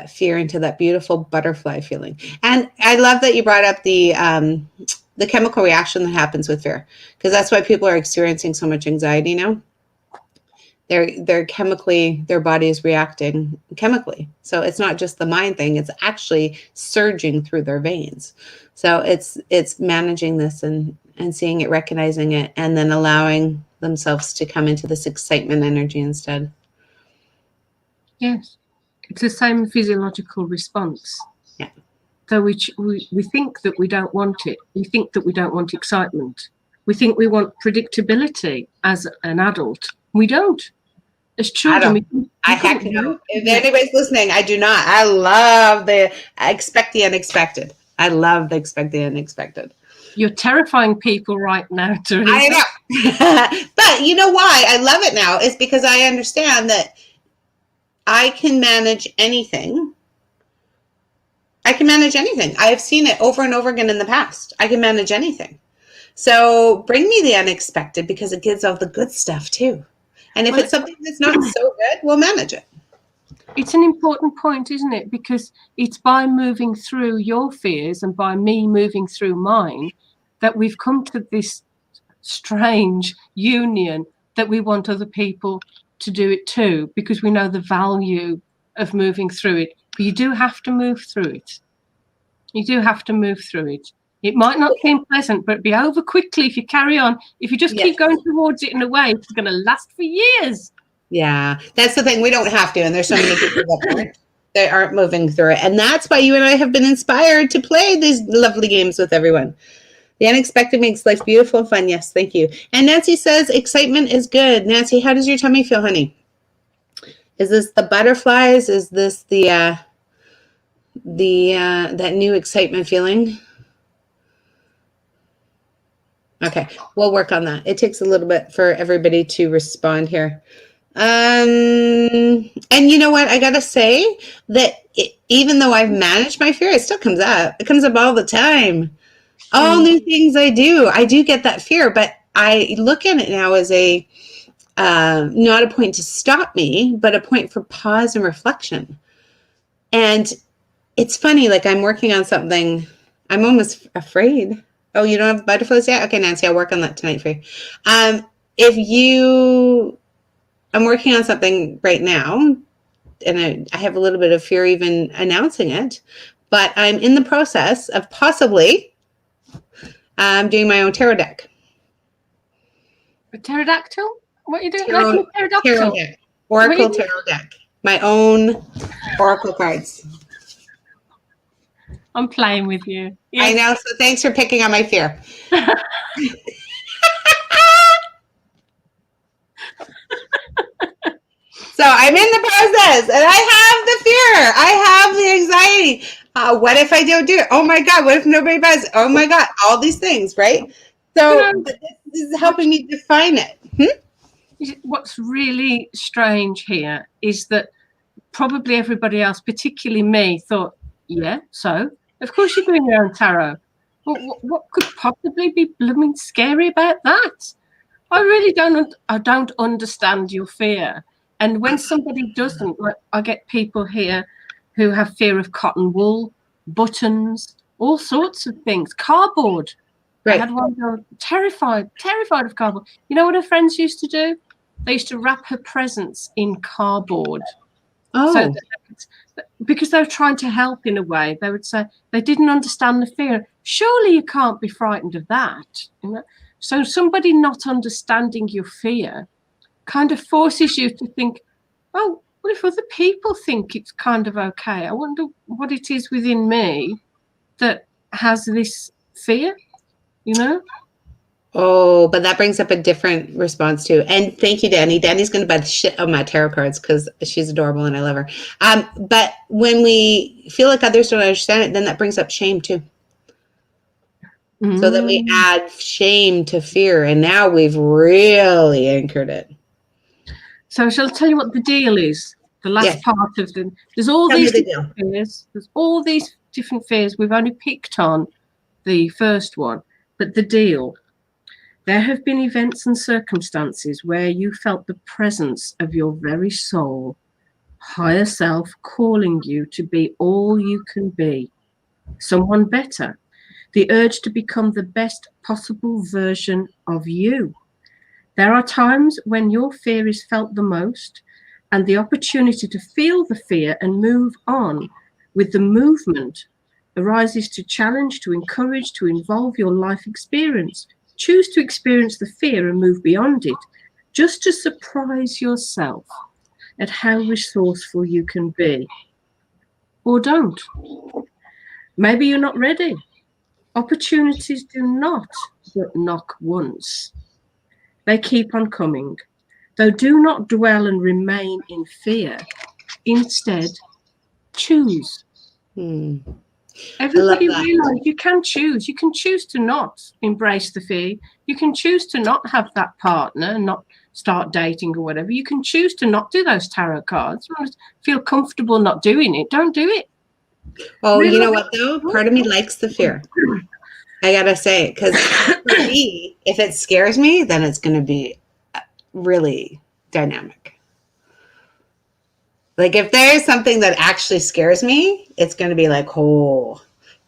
B: fear into that beautiful butterfly feeling. And I love that you brought up the chemical reaction that happens with fear, because that's why people are experiencing so much anxiety now. They're chemically, their body is reacting chemically. So it's not just the mind thing, it's actually surging through their veins. So it's managing this and seeing it, recognizing it, and then allowing themselves to come into this excitement energy instead.
A: Yes, it's the same physiological response.
B: Yeah.
A: So we think that we don't want it. We think that we don't want excitement. We think we want predictability as an adult. We don't. As children,
B: I heck no. If anybody's listening, I do not. I love the expect the unexpected. I love the expect the unexpected.
A: You're terrifying people right now, Teresa.
B: I know. But you know why I love it now is because I understand that I can manage anything. I can manage anything. I have seen it over and over again in the past. I can manage anything. So bring me the unexpected because it gives all the good stuff too. And if it's something that's not so good, we'll manage it.
A: It's an important point, isn't it? Because it's by moving through your fears and by me moving through mine that we've come to this strange union that we want other people to do it too, because we know the value of moving through it. But you do have to move through it. You do have to move through it. It might not seem pleasant, but it'll be over quickly if you carry on. If you just keep going towards it in a way, it's going to last for years.
B: Yeah, that's the thing. We don't have to. And there's so many people that aren't moving through it. And that's why you and I have been inspired to play these lovely games with everyone. The unexpected makes life beautiful and fun. Yes, thank you. And Nancy says, excitement is good. Nancy, how does your tummy feel, honey? Is this the butterflies? Is this the that new excitement feeling? Okay, we'll work on that. It takes a little bit for everybody to respond here. And you know what? I got to say that even though I've managed my fear, it still comes up. It comes up all the time. All new things I do get that fear, but I look at it now as a, not a point to stop me, but a point for pause and reflection. And it's funny, like I'm working on something. I'm almost afraid. Oh, you don't have butterflies yet? Okay, Nancy, I'll work on that tonight for you. I'm working on something right now, and I have a little bit of fear even announcing it, but I'm in the process of possibly doing my own tarot deck.
A: A pterodactyl? What are you doing? Like a pterodactyl?
B: Tarot deck. Oracle tarot deck. My own oracle cards.
A: I'm playing with you.
B: Yes. I know, so thanks for picking on my fear. So I'm in the process, and I have the fear. I have the anxiety. What if I don't do it? Oh my God, what if nobody buys it? Oh my God, all these things, right? So this is helping me define it.
A: What's really strange here is that probably everybody else, particularly me, thought, yeah, so of course you're doing your own tarot. Well, what could possibly be blooming scary about that? I really don't understand your fear. And when somebody doesn't, like I get people here who have fear of cotton wool, buttons, all sorts of things, cardboard. Right. I had one girl terrified of cardboard. You know what her friends used to do? They used to wrap her presents in cardboard. Oh. So because they were trying to help in a way, they would say they didn't understand the fear. Surely you can't be frightened of that. You know? So somebody not understanding your fear kind of forces you to think, oh, well, if other people think it's kind of okay, I wonder what it is within me that has this fear, you know?
B: Oh, but that brings up a different response too. And thank you, Danny. Danny's going to buy the shit of my tarot cards because she's adorable and I love her. But when we feel like others don't understand it, then that brings up shame too. So then we add shame to fear, and now we've really anchored it.
A: So shall I tell you what the deal is? The last part of them. There's all these different fears. There's all these different fears. We've only picked on the first one, but the deal. There have been events and circumstances where you felt the presence of your very soul, higher self calling you to be all you can be, someone better, the urge to become the best possible version of you. There are times when your fear is felt the most, and the opportunity to feel the fear and move on with the movement arises to challenge, to encourage, to involve your life experience. Choose to experience the fear and move beyond it, just to surprise yourself at how resourceful you can be. Or don't. Maybe you're not ready. Opportunities do not but knock once. They keep on coming. Though do not dwell and remain in fear. Instead, choose. Everybody realize you can choose. You can choose to not embrace the fear. You can choose to not have that partner, not start dating or whatever. You can choose to not do those tarot cards. You want to feel comfortable not doing it, don't do it.
B: Oh, you know what though? Part of me likes the fear. I gotta say, because for me, if it scares me, then it's going to be really dynamic. Like if there's something that actually scares me, it's going to be like, oh,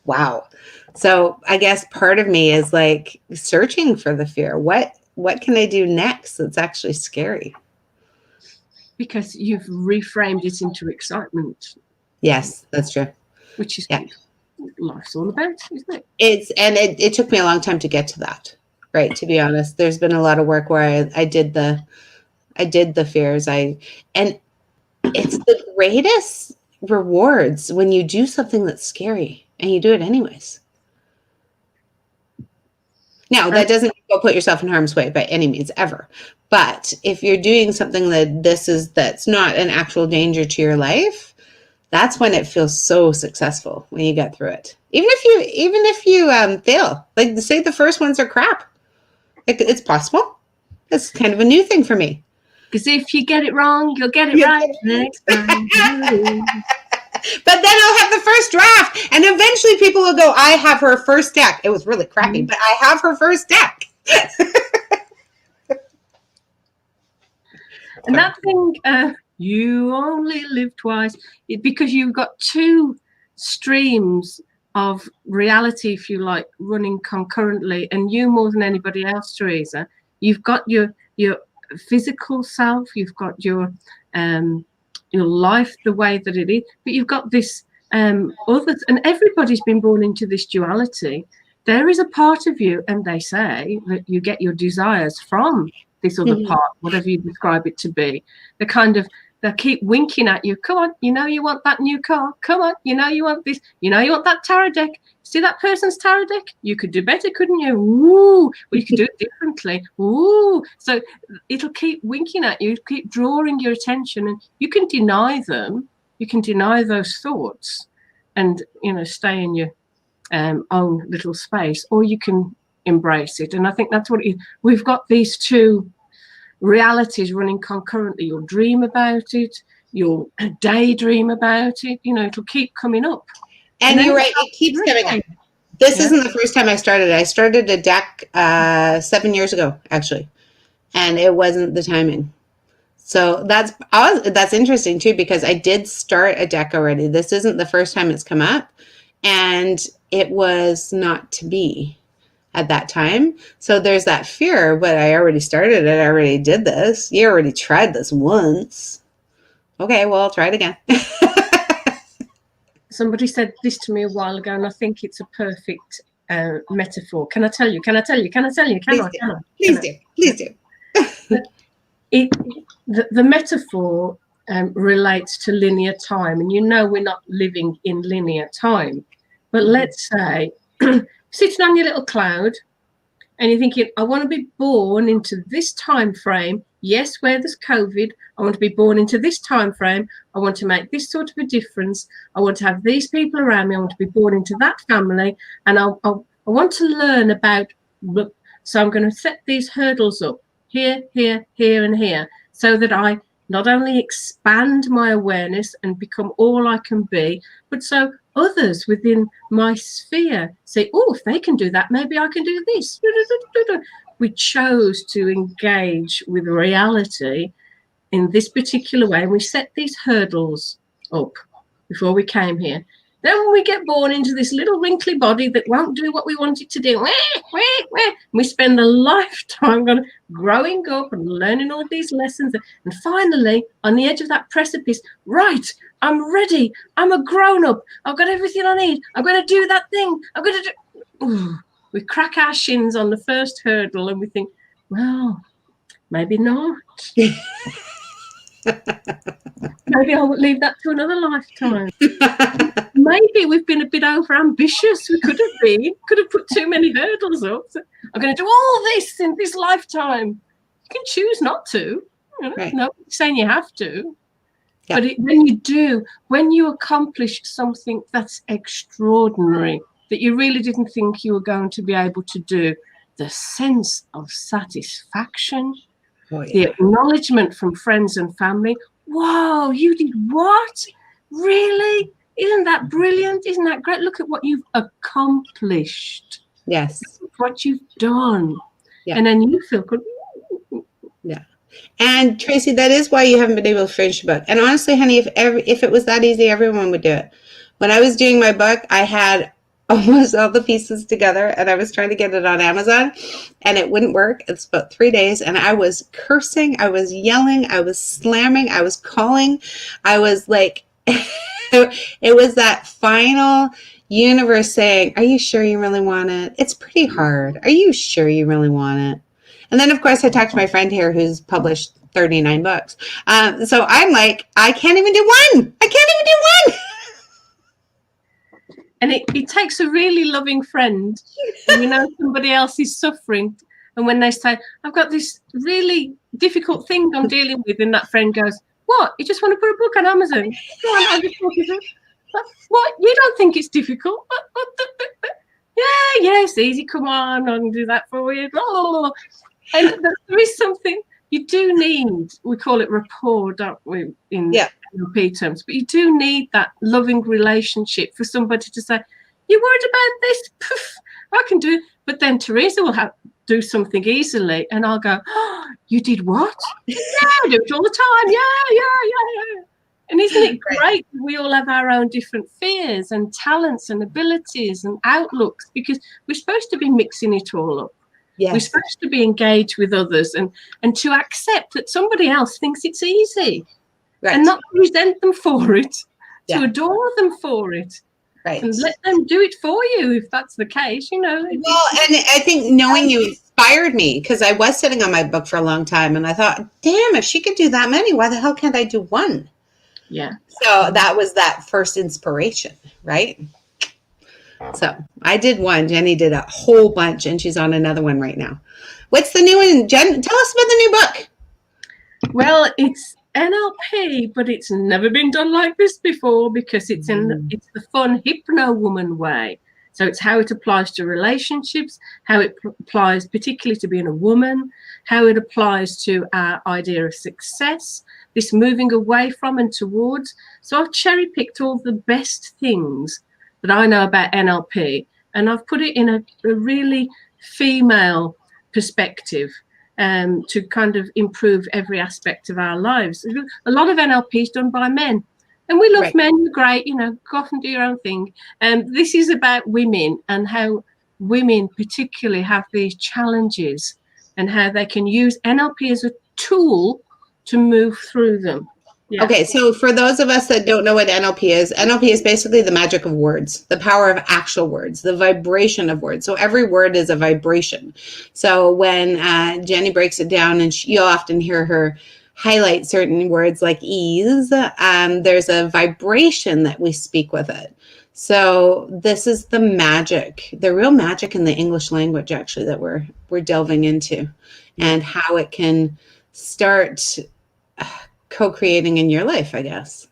B: wow. So I guess part of me is like searching for the fear. What can I do next that's actually scary?
A: Because you've reframed it into excitement.
B: Yes, that's true.
A: Which is good. Life's all about, isn't it?
B: It took me a long time to get to that, right? To be honest, there's been a lot of work where I did the fears. And it's the greatest rewards when you do something that's scary and you do it anyways. Now, that doesn't go put yourself in harm's way by any means ever. But if you're doing something that's not an actual danger to your life, that's when it feels so successful when you get through it. Even if you fail, like say the first ones are crap, it's possible. It's kind of a new thing for me.
A: Because if you get it wrong, you'll get it right next time.
B: But then I'll have the first draft, and eventually people will go, I have her first deck. It was really crappy, but I have her first deck.
A: And that thing, you only live twice, because you've got two streams of reality, if you like, running concurrently, and you more than anybody else, Teresa, you've got your physical self, you've got your life the way that it is, but you've got this others, and everybody's been born into this duality. There is a part of you, and they say that you get your desires from this other part, whatever you describe it to be. They keep winking at you. Come on, you know you want that new car. Come on, you know you want this. You know you want that tarot deck. See that person's tarot deck? You could do better, couldn't you? Ooh, well, you could do it differently. Ooh, so it'll keep winking at you, keep drawing your attention, and you can deny them. You can deny those thoughts, and stay in your own little space, or you can embrace it. And I think that's what it is. We've got these two realities running concurrently. You'll dream about it, you'll daydream about it, it'll keep coming up.
B: And you're right, it keeps coming up. This isn't the first time I started. I started a deck 7 years ago, actually, and it wasn't the timing. So that's interesting too, because I did start a deck already. This isn't the first time it's come up, and it was not to be at that time. So there's that fear, but I already started it. I already did this. You already tried this once. Okay, well, I'll try it again.
A: Somebody said this to me a while ago, and I think it's a perfect metaphor. Can I tell you? Please
B: do.
A: The metaphor relates to linear time, and we're not living in linear time. But let's say sitting on your little cloud and you're thinking, I want to be born into this time frame. Yes, where there's COVID, I want to be born into this time frame. I want to make this sort of a difference. I want to have these people around me. I want to be born into that family, and I want to learn about. So I'm going to set these hurdles up here, here, here, and here, so that I not only expand my awareness and become all I can be, but so others within my sphere say, oh, if they can do that, maybe I can do this. We chose to engage with reality in this particular way, and we set these hurdles up before we came here. Then when we get born into this little wrinkly body that won't do what we want it to do, we spend a lifetime growing up and learning all these lessons. And finally, on the edge of that precipice, right, I'm ready. I'm a grown-up. I've got everything I need. I'm going to do that thing. I'm going to do... Ooh, we crack our shins on the first hurdle and we think, well, maybe not. Maybe I'll leave that to another lifetime. Maybe we've been a bit over ambitious. We could have put too many hurdles up. So I'm going to do all this in this lifetime. You can choose not to.
B: Right.
A: Nobody's saying you have to.
B: Yeah.
A: But when you accomplish something that's extraordinary, that you really didn't think you were going to be able to do, the sense of satisfaction, the acknowledgement from friends and family. Whoa, you did what? Really? Isn't that brilliant? Isn't that great? Look at what you've accomplished.
B: Yes.
A: Look at what you've done.
B: Yeah.
A: And then you feel good.
B: Yeah. And Tracy, that is why you haven't been able to finish your book. And honestly, honey, if it was that easy, everyone would do it. When I was doing my book, I had almost all the pieces together, and I was trying to get it on Amazon, and it wouldn't work. It's about 3 days, and I was cursing, I was yelling, I was slamming, I was calling. I was like, it was that final universe saying, are you sure you really want it? It's pretty hard. Are you sure you really want it? And then, of course, I talked to my friend here who's published 39 books. So I'm like, I can't even do one. I can't even do one.
A: And it takes a really loving friend, and you know somebody else is suffering, and when they say, I've got this really difficult thing I'm dealing with, and that friend goes, what? You just want to put a book on Amazon? Go on, I'll just talk you through. What? You don't think it's difficult? Yeah, it's easy. Come on, I can do that for you. And there is something you do need. We call it rapport, don't we, in NLP terms? But you do need that loving relationship for somebody to say, "You worried about this? Poof, I can do it." But then Teresa will do something easily, and I'll go, "Oh, you did what? Yeah, I do it all the time. Yeah. And isn't it great? We all have our own different fears and talents and abilities and outlooks, because we're supposed to be mixing it all up. Yes. We're supposed to be engaged with others and to accept that somebody else thinks it's easy, and not to resent them for it, to adore them for it, and let them do it for you if that's the case, you know.
B: Well, and I think knowing you inspired me, because I was sitting on my book for a long time, and I thought, damn, if she could do that many, why the hell can't I do one?
A: Yeah.
B: So that was that first inspiration, right? So I did one. Jenny did a whole bunch, and she's on another one right now. What's the new one? Jen, tell us about the new book.
A: Well, it's NLP, but it's never been done like this before, because it's the fun Hypnowoman way. So it's how it applies to relationships, how it applies particularly to being a woman, how it applies to our idea of success, this moving away from and towards. So I've cherry-picked all the best things that I know about NLP, and I've put it in a really female perspective to kind of improve every aspect of our lives. A lot of NLP is done by men, and we love men. You're great, you know, go off and do your own thing. This is about women, and how women particularly have these challenges, and how they can use NLP as a tool to move through them. Yeah.
B: Okay, so for those of us that don't know what NLP is basically the magic of words, the power of actual words, the vibration of words. So every word is a vibration. So when Jenny breaks it down, and you'll often hear her highlight certain words like ease, there's a vibration that we speak with it. So this is the magic, the real magic in the English language, actually, that we're delving into, and how it can start co-creating in your life, I guess.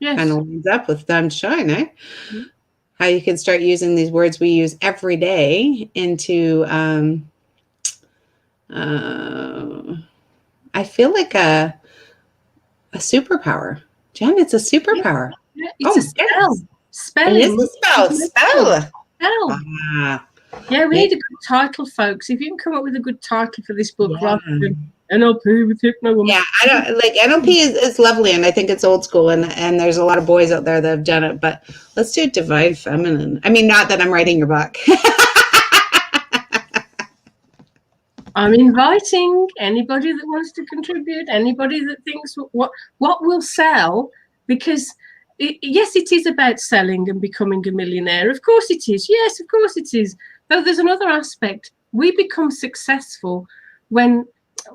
A: Yes.
B: Kind of lines up with Time to Shine, eh? Mm-hmm. How you can start using these words we use every day into, I feel like a superpower. Jen, it's a superpower.
A: Yeah, it's a spell. Spelling.
B: It is a spell. Spell.
A: Yeah, we need a good title, folks. If you can come up with a good title for this book, rather than NLP with Hypnowoman.
B: Yeah, I don't like NLP is lovely, and I think it's old school, and there's a lot of boys out there that have done it, but let's do Divine Feminine. I mean, not that I'm writing your book.
A: I'm inviting anybody that wants to contribute, anybody that thinks what will sell, because yes, it is about selling and becoming a millionaire. Of course it is. Yes, of course it is. Though there's another aspect. We become successful when,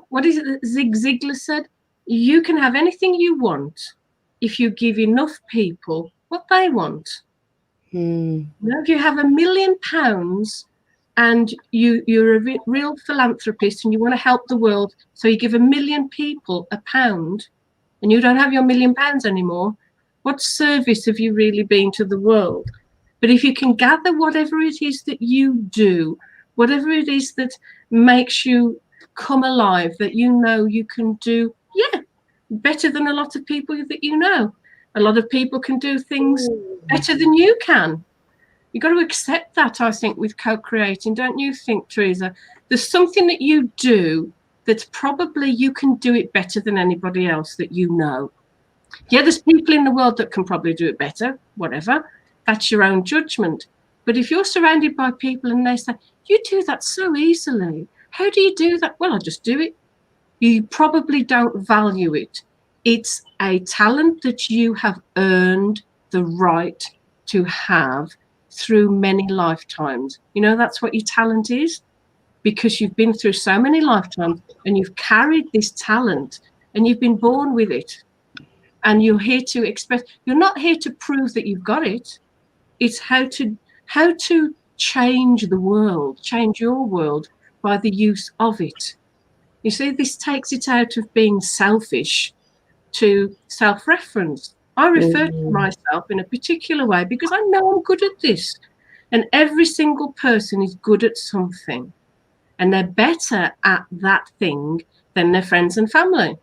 A: what is it that Zig Ziglar said? You can have anything you want if you give enough people what they want. You know, if you have £1 million and you're a real philanthropist and you want to help the world, so you give 1 million people £1, and you don't have your £1,000,000 anymore, what service have you really been to the world? But if you can gather whatever it is that you do, whatever it is that makes you come alive, that you know you can do, yeah, better than a lot of people that you know. A lot of people can do things better than you can. You've got to accept that, I think, with co-creating, don't you think, Teresa? There's something that you do that's probably you can do it better than anybody else that you know. Yeah, there's people in the world that can probably do it better, whatever. That's your own judgment. But if you're surrounded by people and they say, you do that so easily, how do you do that? Well, I just do it. You probably don't value it. It's a talent that you have earned the right to have through many lifetimes. You know, that's what your talent is, because you've been through so many lifetimes and you've carried this talent and you've been born with it. And you're here to express, you're not here to prove that you've got it. It's how to change the world, change your world by the use of it. You see, this takes it out of being selfish to self-reference. I refer to myself in a particular way because I know I'm good at this. And every single person is good at something. And they're better at that thing than their friends and family.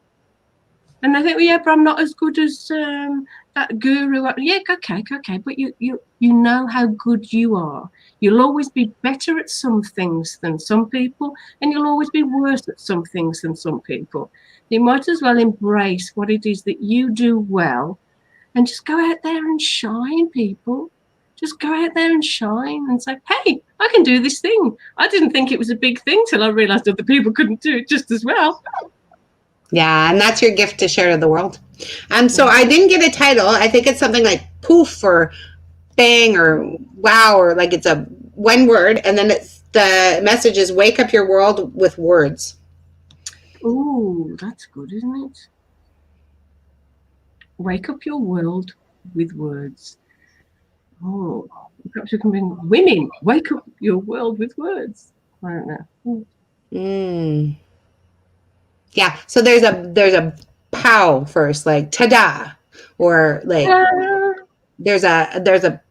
A: And I think, well, yeah, but I'm not as good as that guru. Yeah, okay. But you know how good you are. You'll always be better at some things than some people, and you'll always be worse at some things than some people. You might as well embrace what it is that you do well and just go out there and shine, people. Just go out there and shine and say, hey, I can do this thing. I didn't think it was a big thing till I realized other people couldn't do it just as well.
B: Yeah, and that's your gift to share to the world. So I didn't get a title. I think it's something like poof or bang or wow, or like it's a one word, and then it's the message is wake up your world with words.
A: Ooh, that's good, isn't it? Wake up your world with words. Oh, perhaps we can bring women. Wake up your world with words. I don't know.
B: Yeah, so there's a pow first, like ta-da, or like there's a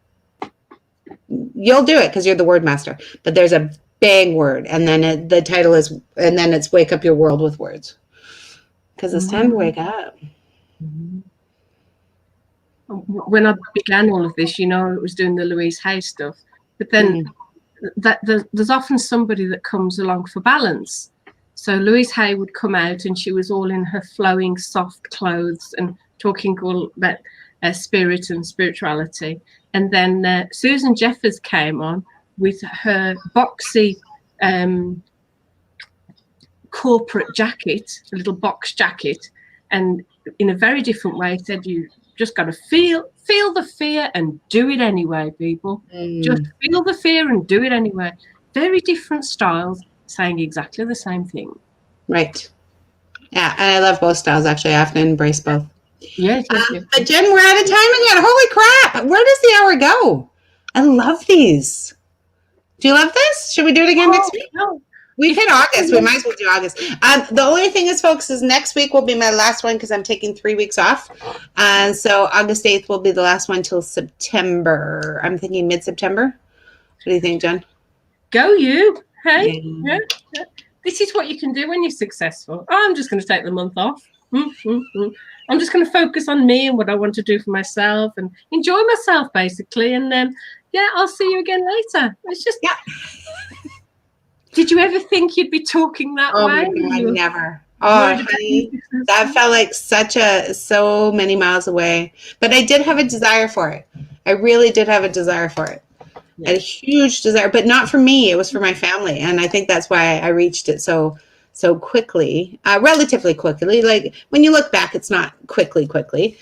B: you'll do it because you're the word master, but there's a bang word, and then the title is, and then it's wake up your world with words, because it's time to wake up.
A: When I began all of this, you know, it was doing the 𝘿𝙤𝙦 stuff, but then there's often somebody that comes along for balance. So 𝘿𝙤𝙦 would come out and she was all in her flowing soft clothes and talking all about spirit and spirituality. And then Susan Jeffers came on with her boxy corporate jacket, a little box jacket, and in a very different way said, you just got to feel the fear and do it anyway, people. Just feel the fear and do it anyway. Very different styles, saying exactly the same thing.
B: Right. Yeah, and I love both styles, actually. I have to embrace both.
A: Yes.
B: But Jen, we're out of time again. Holy crap. Where does the hour go? I love these. Do you love this? Should we do it again next week?
A: No.
B: We've hit August. We might as well do August. The only thing is, folks, is next week will be my last one because I'm taking 3 weeks off. So August 8th will be the last one till September. I'm thinking mid-September. What do you think, Jen?
A: Go you. Hey. Yeah. This is what you can do when you're successful. I'm just going to take the month off. I'm just going to focus on me and what I want to do for myself and enjoy myself, basically. And then, yeah, I'll see you again later. It's just,
B: yeah.
A: Did you ever think you'd be talking that way?
B: My God, never. Oh, honey, that felt like so many miles away. But I did have a desire for it. I really did have a desire for it. A huge desire, but not for me. It was for my family, and I think that's why I reached it so quickly, relatively quickly. Like when you look back, it's not quickly, but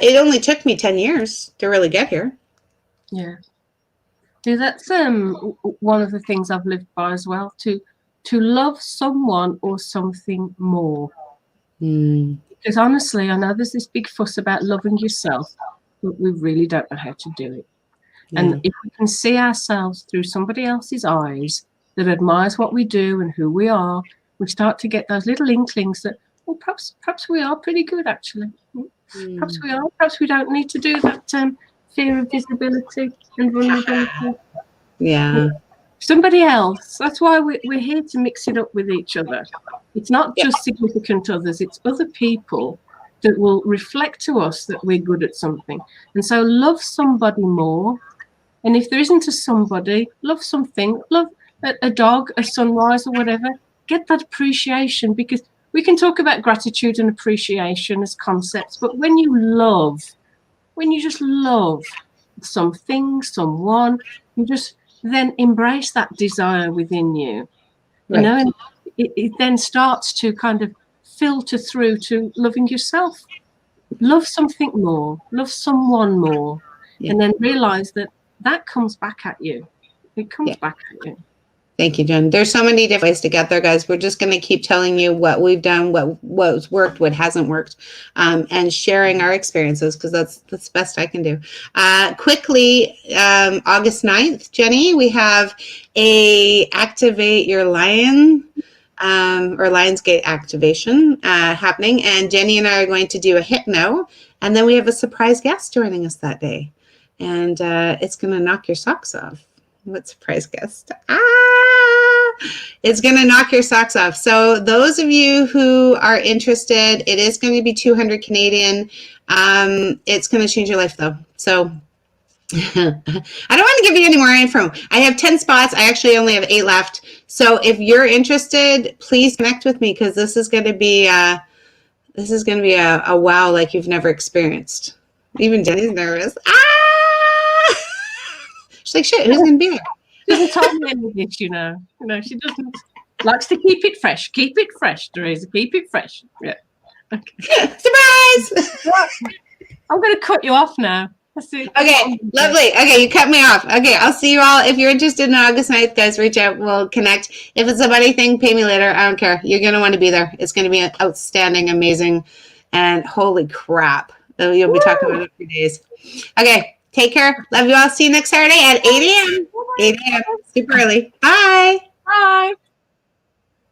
B: it only took me 10 years to really get here.
A: Yeah, that's one of the things I've lived by as well. To love someone or something more. Because honestly, I know there's this big fuss about loving yourself, but we really don't know how to do it. And if we can see ourselves through somebody else's eyes that admires what we do and who we are, we start to get those little inklings that well, perhaps we are pretty good, actually.
B: Mm.
A: Perhaps we are. Perhaps we don't need to do that fear of visibility and vulnerability.
B: Yeah.
A: Somebody else. That's why we're here to mix it up with each other. It's not just significant others, it's other people that will reflect to us that we're good at something. And so love somebody more. And if there isn't a somebody, love something. Love a dog, a sunrise or whatever. Get that appreciation, because we can talk about gratitude and appreciation as concepts, but when you just love something, someone, you just then embrace that desire within you, you know, and it then starts to kind of filter through to loving yourself. Love something more, love someone more, and then realize that comes back at you. It comes back at you.
B: Thank you, Jen. There's so many different ways to get there, guys. We're just going to keep telling you what we've done, what's worked, what hasn't worked, and sharing our experiences, because that's the best I can do. Quickly, August 9th, Jenny, we have a Activate Your Lion or Lionsgate activation happening, and Jenny and I are going to do a hypno, and then we have a surprise guest joining us that day, and it's going to knock your socks off. What surprise guest? It's going to knock your socks off. So those of you who are interested, it is going to be 200 Canadian. It's going to change your life though. So I don't want to give you any more info. I have 10 spots. I actually only have 8 left. So if you're interested, please connect with me, because this is going to be a wow like you've never experienced. Even Jenny's nervous. She's like, shit, who's going to be there?
A: She doesn't tell me any of this, you know. She doesn't. Likes to keep it fresh. Keep it fresh, Teresa. Keep it fresh. Yeah. Okay.
B: Surprise!
A: I'm going to cut you off now.
B: Okay, lovely. Okay, you cut me off. Okay, I'll see you all. If you're interested in August 9th, guys, reach out. We'll connect. If it's a buddy thing, pay me later. I don't care. You're going to want to be there. It's going to be outstanding, amazing, and holy crap. You'll be talking about it for days. Okay. Take care. Love you all. See you next Saturday at 8 a.m. 8 a.m. Super early. Bye.